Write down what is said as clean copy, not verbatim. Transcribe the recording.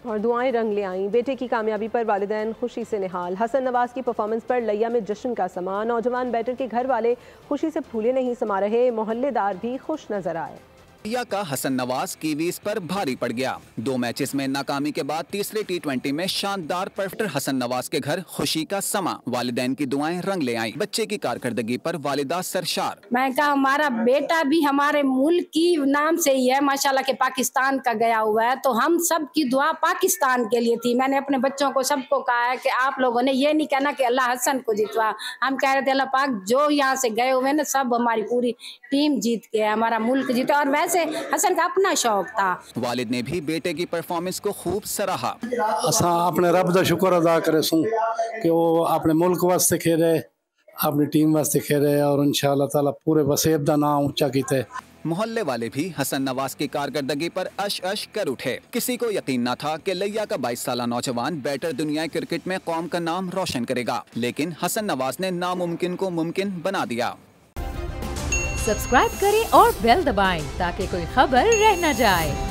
और दुआएं रंग ले आईं। बेटे की कामयाबी पर वालिदैन खुशी से निहाल। हसन नवाज की परफॉर्मेंस पर लिया में जश्न का समा। नौजवान बैटर के घर वाले खुशी से फूले नहीं समा रहे, मोहल्लेदार भी खुश नजर आए। लिया का हसन नवाज कीवीज पर भारी पड़ गया। 2 मैचेस में नाकामी के बाद तीसरे T20 में शानदार परफॉर्मेंस। हसन नवाज के घर खुशी का समा। वालिदैन की दुआएं रंग ले आईं। बच्चे की कारकर्दगी पर वालिदा सरशार। मैं कहा हमारा बेटा भी हमारे मुल्क की नाम से ही है, माशाल्लाह के पाकिस्तान का गया हुआ है, तो हम सब की दुआ पाकिस्तान के लिए थी। मैंने अपने बच्चों को सबको कहा है कि आप लोगों ने ये नहीं कहना कि अल्लाह हसन को जितवा। हम कह रहे थे अल्लाह पाक जो यहाँ से गए हुए ना, सब हमारी पूरी टीम जीत के, हमारा मुल्क जीते। और वैसे हसन का अपना शौक था। वालिद ने भी बेटे की परफॉर्मेंस को खूब सराहा। असा अपने रब दा शुक्र अदा करे सूं कि वो अपने मुल्क वास्ते खेले, अपनी टीम वास्ते खेले और इंशाअल्लाह ताला पूरे वसेब दा नाम ऊंचा कीते। मोहल्ले वाले भी हसन नवाज की कारकर्दगी पर अश अश कर उठे। किसी को यकीन न था कि लिया का 22 साला नौजवान बैटर दुनिया क्रिकेट में कौम का नाम रोशन करेगा, लेकिन हसन नवाज ने नामुमकिन को मुमकिन बना दिया। सब्सक्राइब करें और बेल दबाएं ताकि कोई खबर रह न जाए।